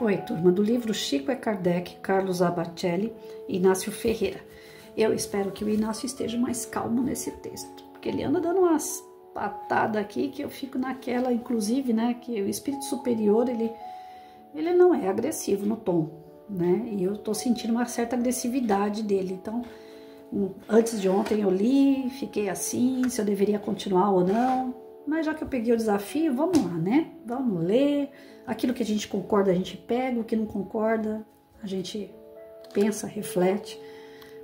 Oi, turma do livro Chico e Kardec, Carlos Abacelli e Inácio Ferreira. Eu espero que o Inácio esteja mais calmo nesse texto, porque ele anda dando umas patadas aqui que eu fico naquela, inclusive, né, que o espírito superior, ele não é agressivo no tom, né, e eu tô sentindo uma certa agressividade dele. Então, antes de ontem eu li, fiquei assim, se eu deveria continuar ou não. Mas já que eu peguei o desafio, vamos lá, né? Vamos ler. Aquilo que a gente concorda, a gente pega. O que não concorda, a gente pensa, reflete.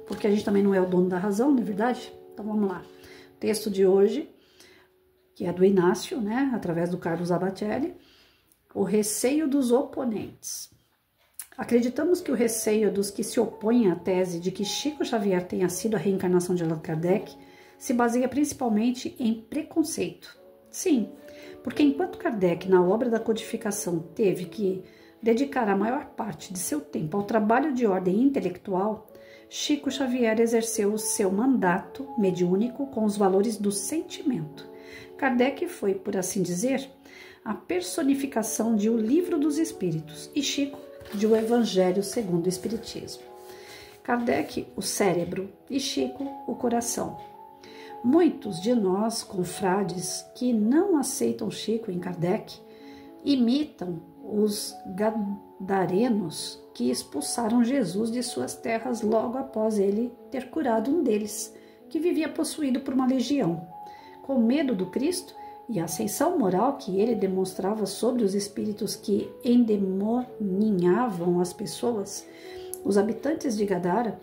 Porque a gente também não é o dono da razão, não é verdade? Então vamos lá. O texto de hoje, que é do Inácio, né? Através do Carlos Abacelli. O receio dos oponentes. Acreditamos que o receio dos que se opõem à tese de que Chico Xavier tenha sido a reencarnação de Allan Kardec se baseia principalmente em preconceito. Sim, porque enquanto Kardec, na obra da codificação, teve que dedicar a maior parte de seu tempo ao trabalho de ordem intelectual, Chico Xavier exerceu o seu mandato mediúnico com os valores do sentimento. Kardec foi, por assim dizer, a personificação de O Livro dos Espíritos e Chico de O Evangelho segundo o Espiritismo. Kardec, o cérebro, e Chico, o coração. Muitos de nós, confrades, que não aceitam Chico em Kardec, imitam os gadarenos que expulsaram Jesus de suas terras logo após ele ter curado um deles, que vivia possuído por uma legião. Com medo do Cristo e a ascensão moral que ele demonstrava sobre os espíritos que endemoninhavam as pessoas, os habitantes de Gadara,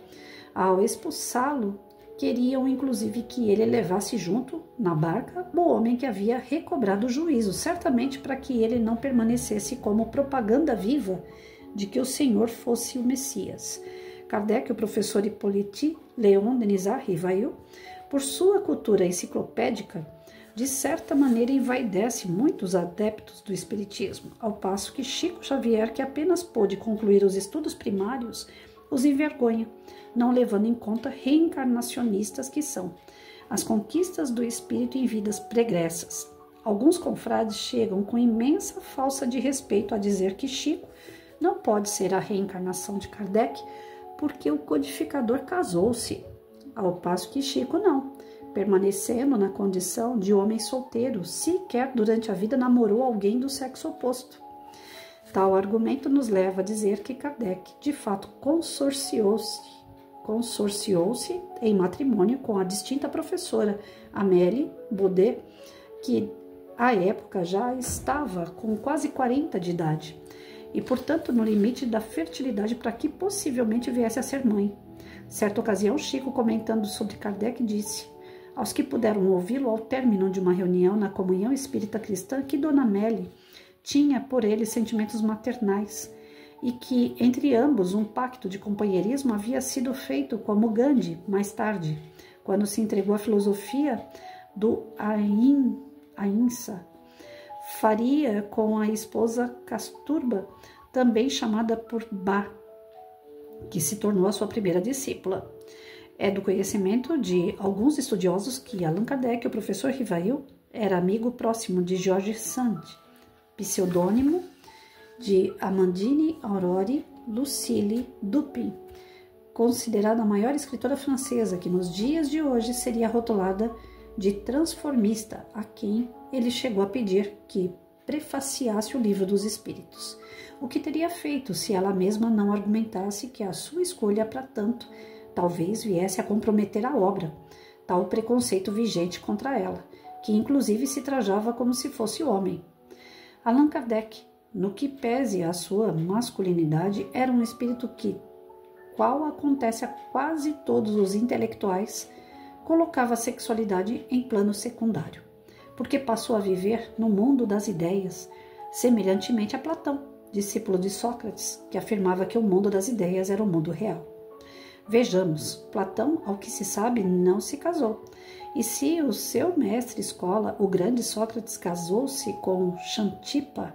ao expulsá-lo, queriam inclusive que ele levasse junto, na barca, o homem que havia recobrado o juízo, certamente para que ele não permanecesse como propaganda viva de que o Senhor fosse o Messias. Kardec, o professor Hippolyte Léon Denisard Rivail, por sua cultura enciclopédica, de certa maneira envaidece muitos adeptos do Espiritismo, ao passo que Chico Xavier, que apenas pôde concluir os estudos primários, os envergonha, não levando em conta reencarnacionistas que são, as conquistas do espírito em vidas pregressas. Alguns confrades chegam com imensa falsa de respeito a dizer que Chico não pode ser a reencarnação de Kardec porque o codificador casou-se, ao passo que Chico não, permanecendo na condição de homem solteiro, sequer durante a vida namorou alguém do sexo oposto. Tal argumento nos leva a dizer que Kardec, de fato, consorciou-se em matrimônio com a distinta professora Amélie Baudet, que à época já estava com quase 40 de idade e, portanto, no limite da fertilidade para que possivelmente viesse a ser mãe. Certa ocasião, Chico, comentando sobre Kardec, disse aos que puderam ouvi-lo ao término de uma reunião na Comunhão Espírita Cristã que Dona Amélie tinha por ele sentimentos maternais e que entre ambos um pacto de companheirismo havia sido feito como Gandhi, mais tarde, quando se entregou à filosofia do Ahimsa, faria com a esposa Kasturba, também chamada por Ba, que se tornou a sua primeira discípula. É do conhecimento de alguns estudiosos que Allan Kardec, o professor Rivail, era amigo próximo de George Sand, pseudônimo de Amandine Aurore Lucille Dupin, considerada a maior escritora francesa, que nos dias de hoje seria rotulada de transformista, a quem ele chegou a pedir que prefaciasse o Livro dos Espíritos, o que teria feito se ela mesma não argumentasse que a sua escolha para tanto talvez viesse a comprometer a obra, tal preconceito vigente contra ela, que inclusive se trajava como se fosse homem. Allan Kardec, no que pese a sua masculinidade, era um espírito que, qual acontece a quase todos os intelectuais, colocava a sexualidade em plano secundário, porque passou a viver no mundo das ideias, semelhantemente a Platão, discípulo de Sócrates, que afirmava que o mundo das ideias era o mundo real. Vejamos, Platão, ao que se sabe, não se casou. E se o seu mestre escola, o grande Sócrates, casou-se com Xantipa,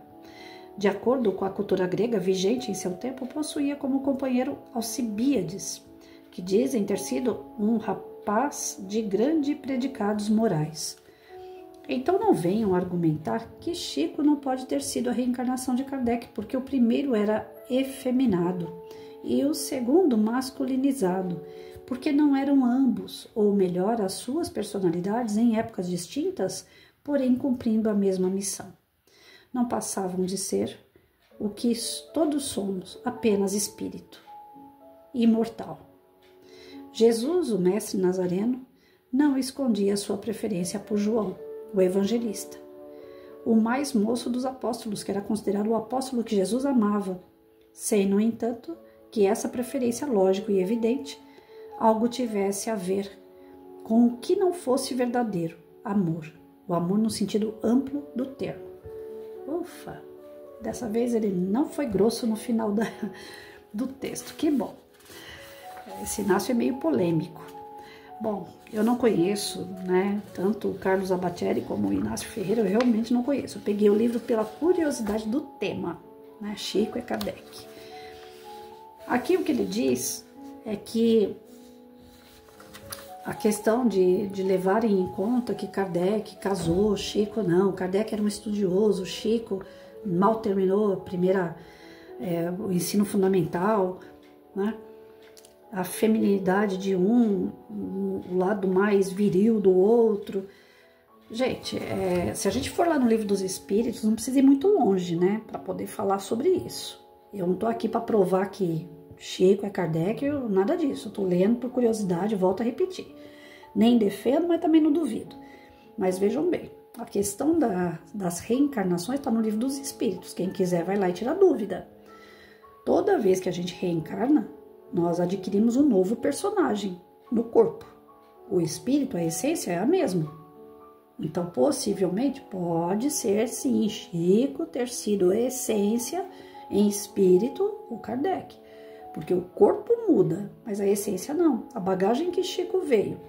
de acordo com a cultura grega vigente em seu tempo, possuía como companheiro Alcibíades, que dizem ter sido um rapaz de grandes predicados morais. Então não venham argumentar que Chico não pode ter sido a reencarnação de Kardec, porque o primeiro era efeminado e o segundo masculinizado, porque não eram ambos, ou melhor, as suas personalidades em épocas distintas, porém cumprindo a mesma missão. Não passavam de ser o que todos somos, apenas espírito, imortal. Jesus, o mestre Nazareno, não escondia sua preferência por João, o evangelista, o mais moço dos apóstolos, que era considerado o apóstolo que Jesus amava, sem, no entanto, que essa preferência lógica e evidente algo tivesse a ver com o que não fosse verdadeiro amor, o amor no sentido amplo do termo. Ufa! Dessa vez ele não foi grosso no final do texto, que bom. Esse Inácio é meio polêmico. Bom, eu não conheço, né, tanto o Carlos Abatieri como o Inácio Ferreira, eu realmente não conheço. Eu peguei o livro pela curiosidade do tema, né, Chico e Kardec. Aqui o que ele diz é que a questão de levarem em conta que Kardec casou, Chico não, Kardec era um estudioso, Chico mal terminou o ensino fundamental, né? A feminilidade de o lado mais viril do outro. Gente, se a gente for lá no Livro dos Espíritos, não precisa ir muito longe, né, para poder falar sobre isso. Eu não tô aqui para provar que Chico é Kardec, nada disso. Eu tô lendo por curiosidade, volto a repetir. Nem defendo, mas também não duvido. Mas vejam bem, a questão das reencarnações está no Livro dos Espíritos. Quem quiser vai lá e tira dúvida. Toda vez que a gente reencarna, nós adquirimos um novo personagem no corpo. O espírito, a essência é a mesma. Então, possivelmente, pode ser sim Chico ter sido a essência em espírito o Kardec. Porque o corpo muda, mas a essência não. A bagagem que Chico veio,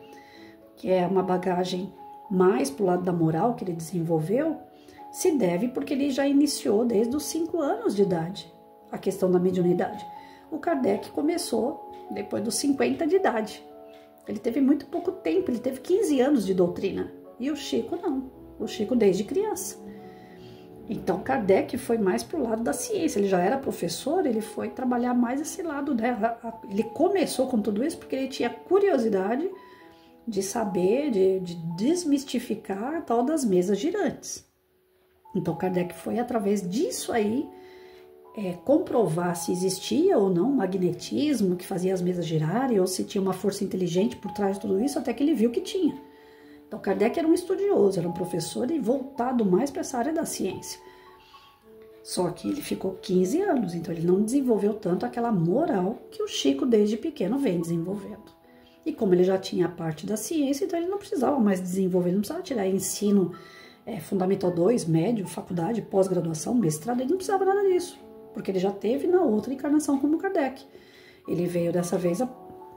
que é uma bagagem mais pro lado da moral que ele desenvolveu, se deve porque ele já iniciou desde os 5 anos de idade a questão da mediunidade. O Kardec começou depois dos 50 de idade. Ele teve muito pouco tempo, ele teve 15 anos de doutrina. E o Chico não, o Chico desde criança. Então Kardec foi mais pro lado da ciência, ele já era professor, ele foi trabalhar mais esse lado, né? Ele começou com tudo isso porque ele tinha curiosidade de saber, de desmistificar a tal das mesas girantes. Então Kardec foi através disso aí, comprovar se existia ou não magnetismo que fazia as mesas girarem, ou se tinha uma força inteligente por trás de tudo isso, até que ele viu que tinha. Então Kardec era um estudioso, era um professor e voltado mais para essa área da ciência. Só que ele ficou 15 anos, então ele não desenvolveu tanto aquela moral que o Chico desde pequeno vem desenvolvendo. E como ele já tinha a parte da ciência, então ele não precisava mais desenvolver, não precisava tirar ensino fundamental 2, médio, faculdade, pós-graduação, mestrado, ele não precisava nada disso. Porque ele já teve na outra encarnação como Kardec. Ele veio dessa vez a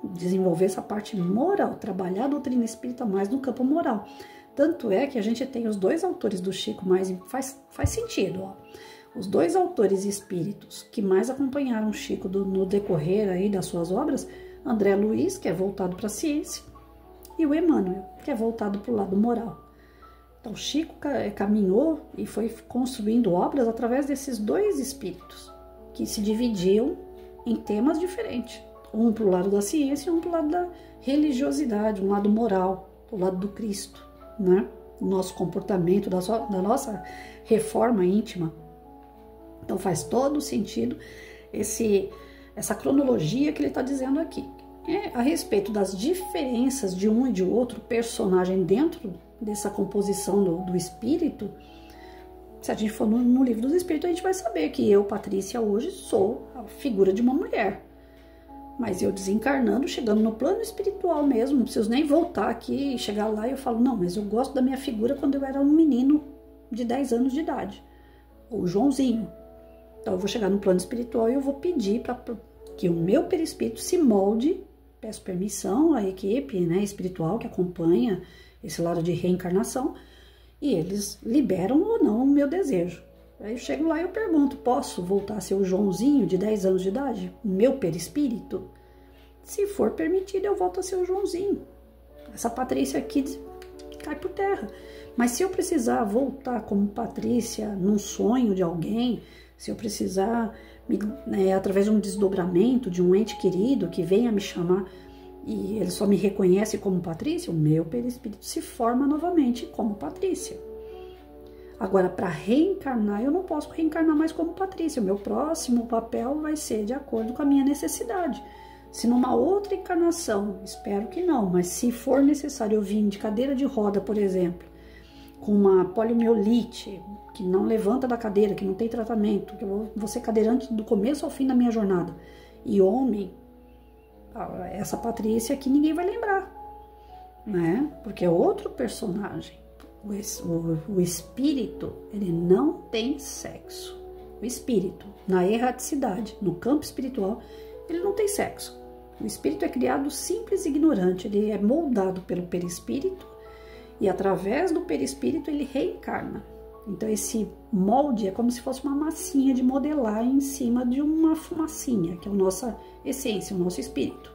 desenvolver essa parte moral, trabalhar a doutrina espírita mais no campo moral. Tanto é que a gente tem os 2 autores do Chico mais... Faz sentido, ó. Os 2 autores espíritos que mais acompanharam o Chico no decorrer aí das suas obras, André Luiz, que é voltado para a ciência, e o Emmanuel, que é voltado para o lado moral. Então, Chico caminhou e foi construindo obras através desses 2 espíritos, que se dividiam em temas diferentes. Um para o lado da ciência e um para o lado da religiosidade, um lado moral, o lado do Cristo, né? O nosso comportamento, da nossa reforma íntima. Então, faz todo sentido essa cronologia que ele está dizendo aqui. A respeito das diferenças de um e de outro personagem dentro dessa composição do espírito, se a gente for no Livro dos Espíritos, a gente vai saber que eu, Patrícia, hoje sou a figura de uma mulher. Mas eu desencarnando, chegando no plano espiritual mesmo, não preciso nem voltar aqui e chegar lá e eu falo, não, mas eu gosto da minha figura quando eu era um menino de 10 anos de idade, ou Joãozinho. Então eu vou chegar no plano espiritual e eu vou pedir para que o meu perispírito se molde, peço permissão à equipe, né, espiritual que acompanha esse lado de reencarnação, e eles liberam ou não o meu desejo. Aí eu chego lá e eu pergunto, posso voltar a ser o Joãozinho de 10 anos de idade? O meu perispírito? Se for permitido, eu volto a ser o Joãozinho. Essa Patrícia aqui cai por terra. Mas se eu precisar voltar como Patrícia num sonho de alguém, se eu precisar, através de um desdobramento de um ente querido que venha me chamar e ele só me reconhece como Patrícia, o meu perispírito se forma novamente como Patrícia. Agora, para reencarnar, eu não posso reencarnar mais como Patrícia. O meu próximo papel vai ser de acordo com a minha necessidade. Se numa outra encarnação, espero que não, mas se for necessário eu vir de cadeira de roda, por exemplo, com uma poliomielite, que não levanta da cadeira, que não tem tratamento, que eu vou ser cadeirante do começo ao fim da minha jornada, e homem, essa Patrícia aqui ninguém vai lembrar, né? Porque é outro personagem. O espírito, ele não tem sexo. O espírito, na erraticidade, no campo espiritual, ele não tem sexo. O espírito é criado simples e ignorante, ele é moldado pelo perispírito e através do perispírito ele reencarna. Então esse molde é como se fosse uma massinha de modelar em cima de uma fumacinha, que é a nossa essência, o nosso espírito.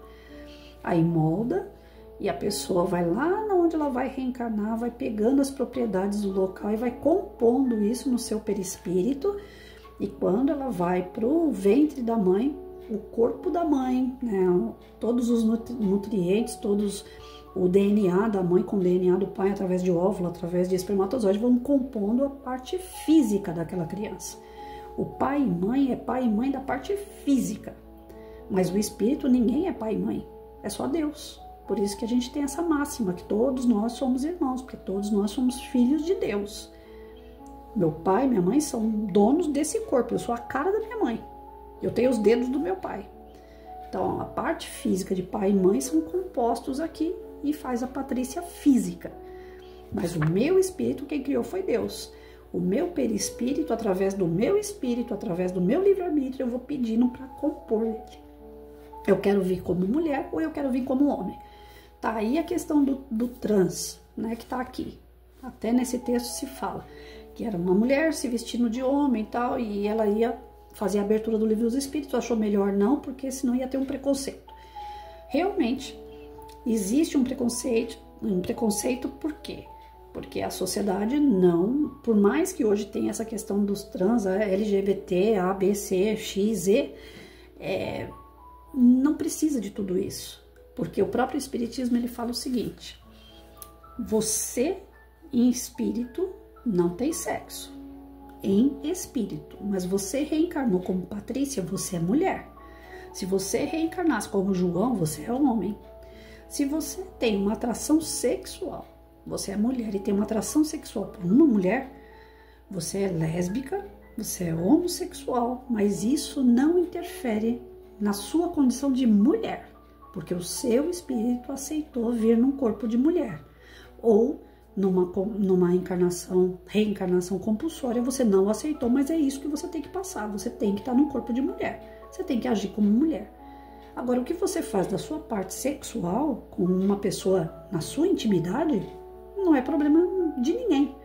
Aí molda e a pessoa vai lá onde ela vai reencarnar, vai pegando as propriedades do local e vai compondo isso no seu perispírito. E quando ela vai para o ventre da mãe, o corpo da mãe, né, todos os nutrientes, todos o DNA da mãe com o DNA do pai através de óvulo, através de espermatozoide, vão compondo a parte física daquela criança. O pai e mãe é pai e mãe da parte física, mas o espírito ninguém é pai e mãe, é só Deus. Por isso que a gente tem essa máxima, que todos nós somos irmãos, porque todos nós somos filhos de Deus. Meu pai e minha mãe são donos desse corpo, eu sou a cara da minha mãe. Eu tenho os dedos do meu pai. Então, a parte física de pai e mãe são compostos aqui e faz a Patrícia física. Mas o meu espírito, quem criou foi Deus. O meu perispírito, através do meu espírito, através do meu livre-arbítrio, eu vou pedindo para compor ele. Eu quero vir como mulher ou eu quero vir como homem. Tá aí a questão do trans, né, que tá aqui. Até nesse texto se fala que era uma mulher se vestindo de homem e tal, e ela ia fazer a abertura do livro dos espíritos, achou melhor não, porque senão ia ter um preconceito. Realmente, existe um preconceito por quê? Porque a sociedade não, por mais que hoje tenha essa questão dos trans, LGBT, A, B, C, X, Z, não precisa de tudo isso. Porque o próprio espiritismo, ele fala o seguinte: você, em espírito, não tem sexo. Em espírito, mas você reencarnou como Patrícia, você é mulher. Se você reencarnasse como João, você é homem. Se você tem uma atração sexual, você é mulher e tem uma atração sexual por uma mulher, você é lésbica, você é homossexual, mas isso não interfere na sua condição de mulher, porque o seu espírito aceitou vir num corpo de mulher. Ou numa reencarnação compulsória, você não aceitou, mas é isso que você tem que passar. Você tem que estar num corpo de mulher. Você tem que agir como mulher. Agora, o que você faz da sua parte sexual com uma pessoa na sua intimidade, não é problema de ninguém.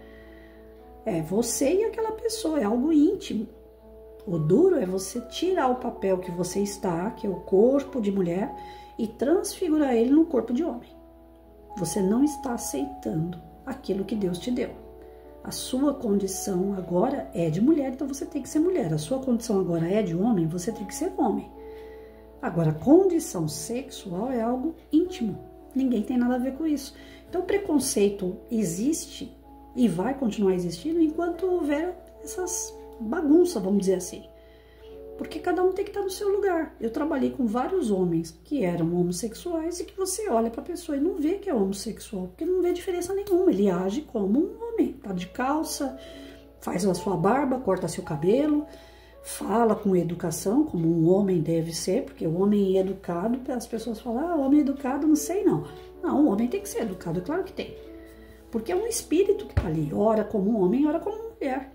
É você e aquela pessoa, é algo íntimo. O duro é você tirar o papel que você está, que é o corpo de mulher, e transfigurar ele no corpo de homem. Você não está aceitando aquilo que Deus te deu. A sua condição agora é de mulher, então você tem que ser mulher. A sua condição agora é de homem, você tem que ser homem. Agora, a condição sexual é algo íntimo. Ninguém tem nada a ver com isso. Então, o preconceito existe e vai continuar existindo enquanto houver essas bagunças, vamos dizer assim. Porque cada um tem que estar no seu lugar. Eu trabalhei com vários homens que eram homossexuais e que você olha para a pessoa e não vê que é homossexual, porque não vê diferença nenhuma. Ele age como um homem, tá de calça, faz a sua barba, corta seu cabelo, fala com educação, como um homem deve ser, porque o homem educado, as pessoas falam, homem educado, não sei não. Não, o homem tem que ser educado, é claro que tem. Porque é um espírito que tá ali, ora como homem, ora como mulher.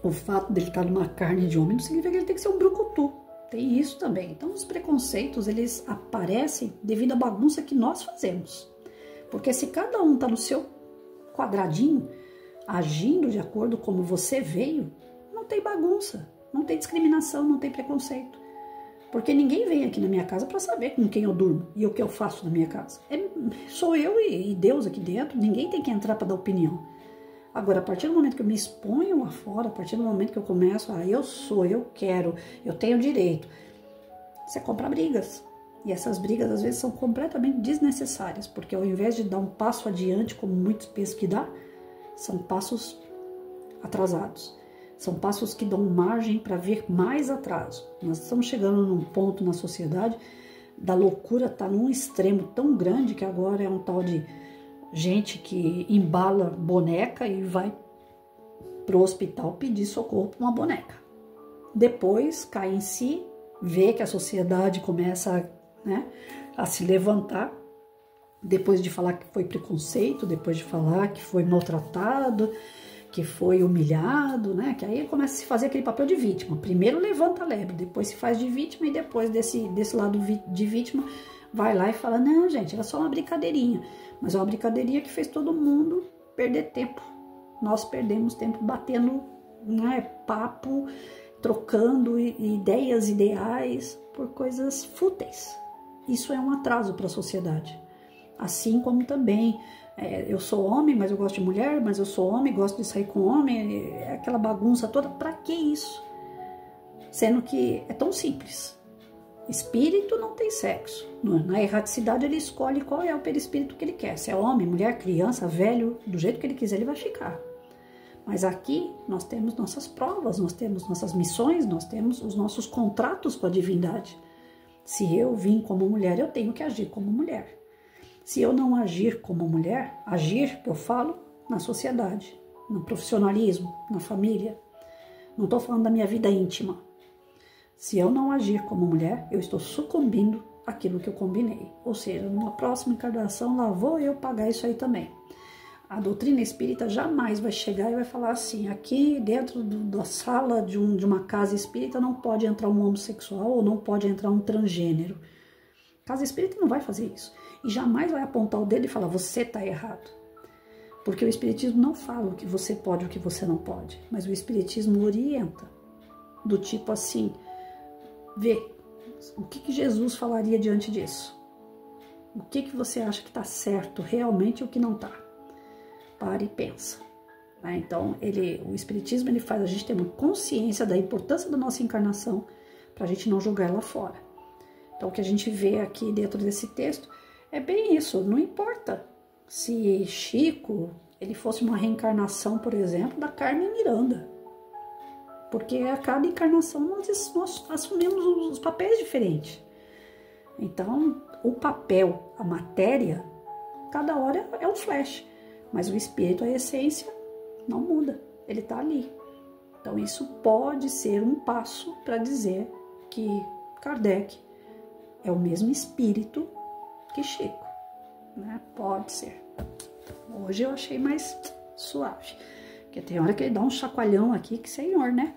O fato dele estar numa carne de homem não significa que ele tem que ser um brucutu. Tem isso também. Então, os preconceitos, eles aparecem devido à bagunça que nós fazemos. Porque se cada um está no seu quadradinho, agindo de acordo como você veio, não tem bagunça, não tem discriminação, não tem preconceito. Porque ninguém vem aqui na minha casa para saber com quem eu durmo e o que eu faço na minha casa. Sou eu e Deus aqui dentro, ninguém tem que entrar para dar opinião. Agora, a partir do momento que eu me exponho lá fora, a partir do momento que eu começo, eu sou, eu quero, eu tenho direito, você compra brigas. E essas brigas, às vezes, são completamente desnecessárias, porque ao invés de dar um passo adiante, como muitos pensam que dá, são passos atrasados. São passos que dão margem para ver mais atraso. Nós estamos chegando num ponto na sociedade da loucura, tá num extremo tão grande que agora é um tal de gente que embala boneca e vai pro hospital pedir socorro para uma boneca. Depois cai em si, vê que a sociedade começa a se levantar, depois de falar que foi preconceito, depois de falar que foi maltratado, que foi humilhado, que aí começa a se fazer aquele papel de vítima. Primeiro levanta a lebre, depois se faz de vítima e depois desse lado de vítima vai lá e fala, não, gente, era só uma brincadeirinha. Mas é uma brincadeirinha que fez todo mundo perder tempo. Nós perdemos tempo batendo papo, trocando ideias, ideais por coisas fúteis. Isso é um atraso para a sociedade. Assim como também, eu sou homem, mas eu gosto de mulher, mas eu sou homem, gosto de sair com homem, aquela bagunça toda. Para que isso? Sendo que é tão simples. Espírito não tem sexo. Na erraticidade ele escolhe qual é o perispírito que ele quer. Se é homem, mulher, criança, velho, do jeito que ele quiser ele vai ficar. Mas aqui nós temos nossas provas, nós temos nossas missões, nós temos os nossos contratos com a divindade. Se eu vim como mulher, eu tenho que agir como mulher. Se eu não agir como mulher, agir, eu falo, na sociedade, no profissionalismo, na família. Não estou falando da minha vida íntima. Se eu não agir como mulher, eu estou sucumbindo àquilo que eu combinei. Ou seja, numa próxima encarnação, lá vou eu pagar isso aí também. A doutrina espírita jamais vai chegar e vai falar assim, aqui dentro da sala de uma casa espírita não pode entrar um homossexual ou não pode entrar um transgênero. A casa espírita não vai fazer isso. E jamais vai apontar o dedo e falar, você está errado. Porque o espiritismo não fala o que você pode e o que você não pode. Mas o espiritismo orienta. Do tipo assim, vê, o que Jesus falaria diante disso? O que você acha que está certo realmente e o que não está? Para e pensa. Então, o espiritismo ele faz a gente ter uma consciência da importância da nossa encarnação para a gente não jogar ela fora. Então, o que a gente vê aqui dentro desse texto é bem isso. Não importa se Chico ele fosse uma reencarnação, por exemplo, da Carmen Miranda. Porque a cada encarnação nós assumimos os papéis diferentes. Então, o papel, a matéria, cada hora é um flash. Mas o espírito, a essência, não muda. Ele está ali. Então, isso pode ser um passo para dizer que Kardec é o mesmo espírito que Chico. Pode ser. Hoje eu achei mais suave. Porque tem hora que ele dá um chacoalhão aqui, que senhor, né?